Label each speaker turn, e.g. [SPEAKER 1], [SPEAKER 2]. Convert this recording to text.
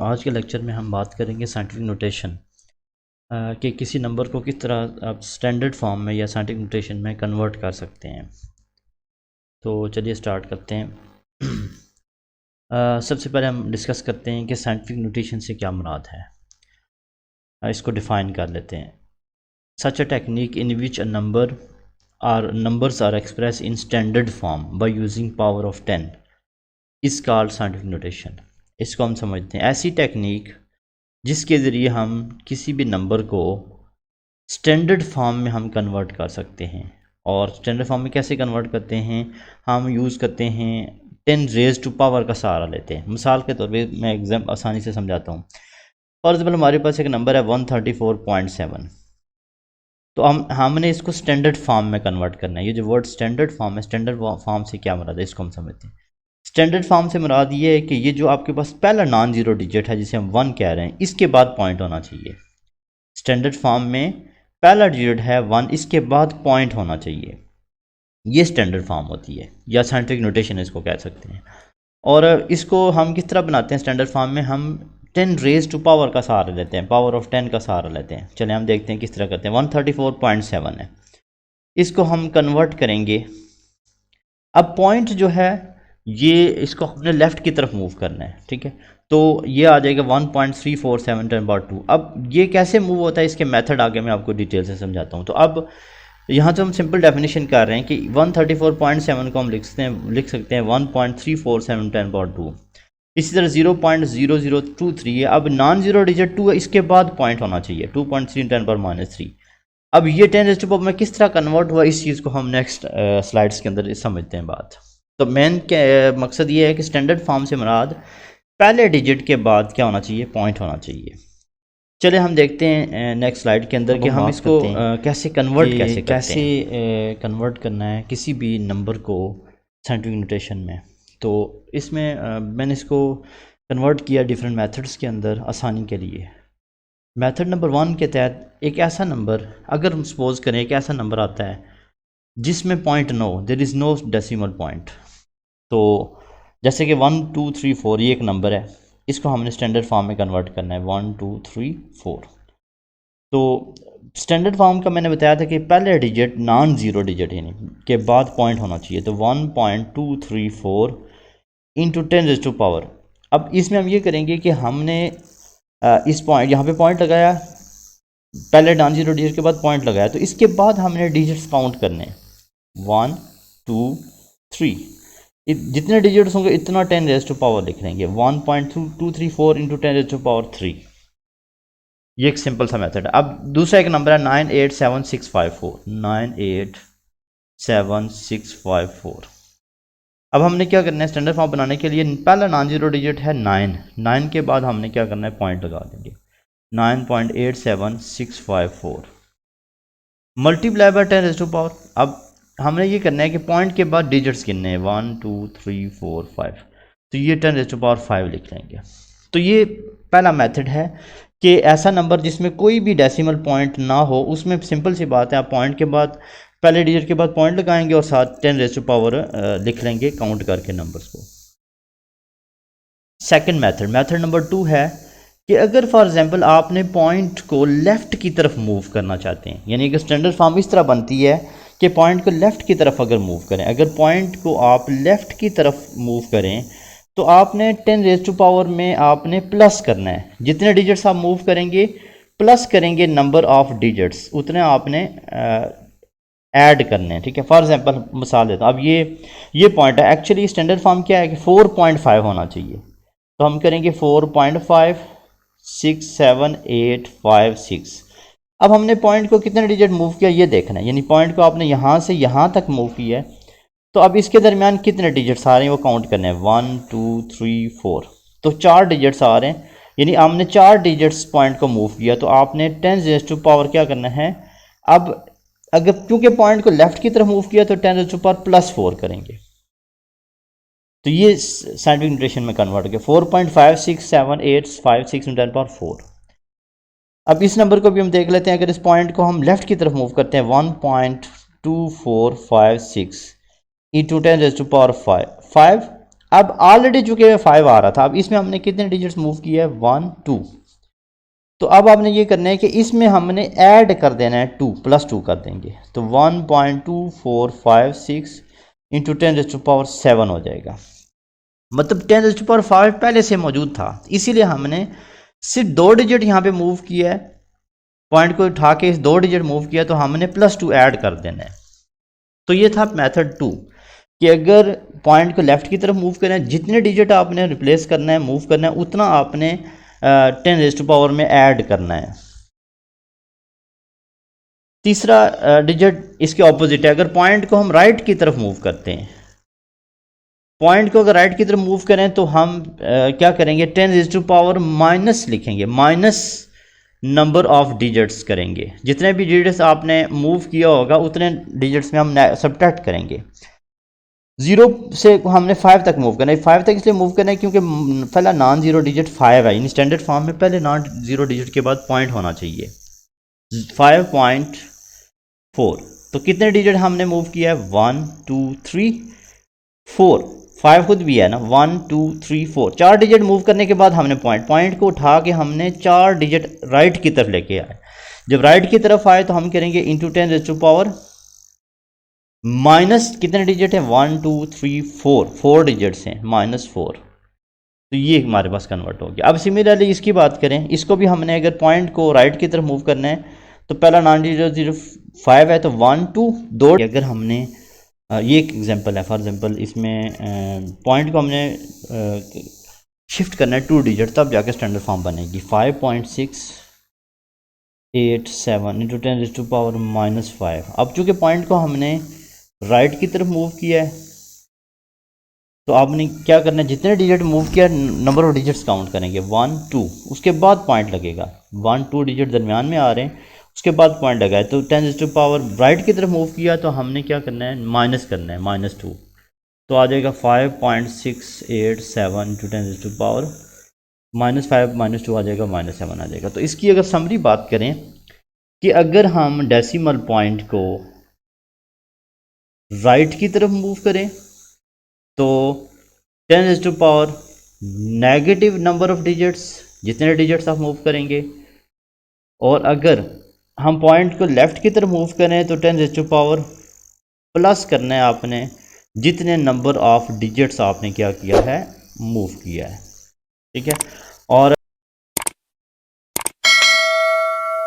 [SPEAKER 1] आज के लेक्चर में हम बात करेंगे साइंटिफिक नोटेशन कि किसी नंबर को किस तरह आप स्टैंडर्ड फॉर्म में या साइंटिफिक नोटेशन में कन्वर्ट कर सकते हैं। तो चलिए स्टार्ट करते हैं। सबसे पहले हम डिस्कस करते हैं कि साइंटिफिक नोटेशन से क्या मुराद है। इसको डिफ़ाइन कर लेते हैं। Such a technique in which a numbers are express in standard form by using power of 10 is called scientific notation. इसको हम समझते हैं ऐसी टेक्निक जिसके ज़रिए हम किसी भी नंबर को स्टैंडर्ड फॉर्म में हम कन्वर्ट कर सकते हैं। और स्टैंडर्ड फॉर्म में कैसे कन्वर्ट करते हैं, हम यूज़ करते हैं 10 रेज़ टू पावर का सहारा लेते हैं। मिसाल के तौर पे मैं एग्जाम आसानी से समझाता हूँ। फॉर एग्जाम्पल हमारे पास एक नंबर है 134.7, तो हमने इसको स्टैंडर्ड फॉर्म में कन्वर्ट करना है। ये जो वर्ड स्टैंडर्ड फॉर्म है, स्टैंडर्ड फॉर्म से क्या मुराद है इसको हम समझते हैं। स्टैंडर्ड फॉर्म से मुराद ये है कि ये जो आपके पास पहला नॉन जीरो डिजिट है जिसे हम 1 कह रहे हैं, इसके बाद पॉइंट होना चाहिए। स्टैंडर्ड फॉर्म में पहला डिजिट है 1, इसके बाद पॉइंट होना चाहिए। ये स्टैंडर्ड फॉर्म होती है या साइंटिफिक नोटेशन इसको कह सकते हैं। और इसको हम किस तरह बनाते हैं स्टैंडर्ड फॉर्म में, हम 10 रेज़ टू पावर का सहारा लेते हैं, पावर ऑफ 10 का सहारा लेते हैं। चले हम देखते हैं किस तरह करते हैं। 134.7 है, इसको हम कन्वर्ट करेंगे। अब पॉइंट जो है ये इसको हमने लेफ़्ट की तरफ मूव करना है, ठीक है। तो ये आ जाएगा 1.3472। अब ये कैसे मूव होता है, इसके मेथड आगे मैं आपको डिटेल से समझाता हूँ। तो अब यहाँ तो हम सिंपल डेफिनेशन कर रहे हैं कि 134.7 को हम लिख सकते हैं 1.3472। इसी तरह 0.0023 है। अब नॉन जीरो डिजिट 2 है, इसके बाद पॉइंट होना चाहिए 2.3 × -3। अब ये 10⁻⁴ में किस तरह कन्वर्ट हुआ, इस चीज़ को हम नेक्स्ट स्लाइड्स के अंदर समझते हैं बात। तो मेन मकसद ये है कि स्टैंडर्ड फॉर्म से मुराद पहले डिजिट के बाद क्या होना चाहिए, पॉइंट होना चाहिए। चले हम देखते हैं नेक्स्ट स्लाइड के अंदर कि हम इसको कैसे कन्वर्ट करना है किसी भी नंबर को साइंटिफिक नोटेशन में। तो इसमें मैंने इसको कन्वर्ट किया डिफरेंट मेथड्स के अंदर आसानी के लिए। मेथड नंबर 1 के तहत एक ऐसा नंबर, अगर हम सपोज करें एक ऐसा नंबर आता है जिसमें point no, there is no decimal point. तो जैसे कि 1 2 3 4 ये एक नंबर है, इसको हमने स्टैंडर्ड फॉर्म में कन्वर्ट करना है 1 2 3 4। तो स्टैंडर्ड फॉर्म का मैंने बताया था कि पहले डिजिट नॉन ज़ीरो डिजिट यानी के बाद पॉइंट होना चाहिए। तो 1.234 इंटू 10⁻⁴। अब इसमें हम ये करेंगे कि हमने इस पॉइंट यहाँ पे पॉइंट लगाया, पहले नॉन जीरो डिजिट के बाद पॉइंट लगाया, तो इसके बाद हमने डिजिट्स काउंट करने 1 2 3। जितने डिजिट्स होंगे इतना 10⁻⁴ लिख लेंगे 1.234 इंटू 10⁻⁴। ये एक सिंपल सा मेथड है। अब दूसरा एक नंबर है 987654 987654। अब हमने क्या करना है, स्टैंडर्ड फॉर्म बनाने के लिए पहला नॉन जीरो डिजिट है 9 के बाद हमने क्या करना है, पॉइंट लगा देंगे 9.87654 मल्टीप्लाई बाय 10⁻⁴। अब हमने ये करना है कि पॉइंट के बाद डिजिट्स गिनने हैं 1 2 3 4 5। तो ये 10⁻⁵ लिख लेंगे। तो ये पहला मेथड है कि ऐसा नंबर जिसमें कोई भी डेसिमल पॉइंट ना हो, उसमें सिंपल सी बात है, आप पॉइंट के बाद पहले डिजिट के बाद पॉइंट लगाएंगे और साथ 10⁻⁴ लिख लेंगे काउंट करके नंबर्स को। सेकंड मेथड नंबर 2 है कि अगर फॉर एग्जांपल आपने पॉइंट को लेफ़्ट की तरफ मूव करना चाहते हैं, यानी कि स्टैंडर्ड फॉर्म इस तरह बनती है कि पॉइंट को लेफ़्ट की तरफ अगर मूव करें, अगर पॉइंट को आप लेफ़्ट की तरफ मूव करें तो आपने 10⁻⁴ में आपने प्लस करना है। जितने डिजिट्स आप मूव करेंगे प्लस करेंगे नंबर ऑफ डिजिट्स, उतने आपने ऐड करने हैं, ठीक है। फॉर एग्जांपल मिसाल देता हूँ। अब ये पॉइंट है, एक्चुअली स्टैंडर्ड फॉर्म क्या है कि 4.5 होना चाहिए। तो हम करेंगे 4.5 6 7 8 5 6। अब हमने पॉइंट को कितने डिजिट मूव किया ये देखना है, यानी पॉइंट को आपने यहाँ से यहाँ तक मूव किया है, तो अब इसके दरमियान कितने डिजिट्स आ रहे हैं वो काउंट करने हैं 1 2 3 4। तो 4 डिजिट्स आ रहे हैं, यानी आपने 4 डिजिट्स पॉइंट को मूव किया। तो आपने 10⁻⁴ क्या करना है, अब अगर क्योंकि पॉइंट को लेफ़्ट की तरफ मूव किया तो 10⁻⁴ करेंगे। तो ये साइंटिफिक नोटेशन में कन्वर्ट हो गया 4.5 6 7 8 5 6 × 10⁻⁴। अब इस नंबर को भी हम देख लेते हैं। अगर इस पॉइंट को हम लेफ़्ट की तरफ मूव करते हैं 1.2456 इंटू 10⁻⁵ अब ऑलरेडी चूंकि 5 आ रहा था, अब इसमें हमने कितने डिजिट्स मूव किया है, 1 2। तो अब आपने ये करना है कि इसमें हमने ऐड कर देना है 2, +2 कर देंगे, तो 1.2456 इंटू 10⁻7 हो जाएगा। मतलब 10⁻5 पहले से मौजूद था, इसीलिए हमने सिर्फ 2 डिजिट यहाँ पे मूव किया है, पॉइंट को उठा के इस 2 डिजिट मूव किया, तो हमने +2 ऐड कर देना है। तो ये था मेथड 2 कि अगर पॉइंट को लेफ्ट की तरफ मूव करना है, जितने डिजिट आपने रिप्लेस करना है, मूव करना है, उतना आपने 10⁻⁻ में ऐड करना है। तीसरा डिजिट इसके ऑपोजिट है, अगर पॉइंट को हम राइट की तरफ मूव करते हैं, पॉइंट को अगर राइट की तरफ मूव करें तो हम क्या करेंगे, 10⁻⁻ माइनस लिखेंगे, माइनस नंबर ऑफ डिजिट्स करेंगे, जितने भी डिजिट्स आपने मूव किया होगा उतने डिजिट्स में हम सब्ट्रैक्ट करेंगे। 0 से हमने 5 तक मूव करना है, 5 तक इसलिए मूव करना है क्योंकि पहला नॉन जीरो डिजिट 5 है, इन स्टैंडर्ड फॉर्म में पहले नॉन जीरो डिजिट के बाद पॉइंट होना चाहिए। 5.4, तो कितने डिजिट हमने मूव किया है, 1 2 3 4, 5 खुद भी है ना, 1 2 3 4, 4 डिजिट मूव करने के बाद हमने पॉइंट को उठा के हमने 4 डिजिट राइट की तरफ लेके आए। जब राइट की तरफ आए तो हम करेंगे इंटू 10⁻⁻, माइनस कितने डिजिट है, 1 2 3 4 डिजिट्स हैं, -4, तो ये हमारे पास कन्वर्ट हो गया। अब सिमिलरली इसकी बात करें, इसको भी हमने अगर पॉइंट को राइट की तरफ मूव करना है, तो पहला 9.005 है, तो 1 2 2, अगर हमने ये एक एग्जांपल है, फॉर एग्जांपल इसमें पॉइंट को हमने शिफ्ट करना है 2 डिजिट, तब जाके स्टैंडर्ड फॉर्म बनेगी। 5.687 इंटू 10⁻⁻5। अब चूँकि पॉइंट को हमने राइट की तरफ मूव किया है, तो आपने क्या करना है, जितने डिजिट मूव किया नंबर ऑफ डिजिट्स काउंट करेंगे, 1 2, उसके बाद पॉइंट लगेगा, 1 2 डिजिट दरमियान में आ रहे हैं, उसके बाद पॉइंट लगाए, तो 10⁻⁻ राइट की तरफ मूव किया, तो हमने क्या करना है, माइनस करना है, -2, तो आ जाएगा 5.687 इंटू 10⁻⁻, -5 -2 आ जाएगा, -7 आ जाएगा। तो इसकी अगर समरी बात करें कि अगर हम डेसिमल पॉइंट को राइट की तरफ मूव करें तो 10⁻⁻ नेगेटिव नंबर ऑफ डिजिट्स, जितने डिजिट्स आप मूव करेंगे, और अगर हम पॉइंट को लेफ़्ट की तरफ मूव करें तो 10⁻⁻ प्लस करना है आपने जितने नंबर ऑफ डिजिट्स आपने क्या किया है, मूव किया है, ठीक है। और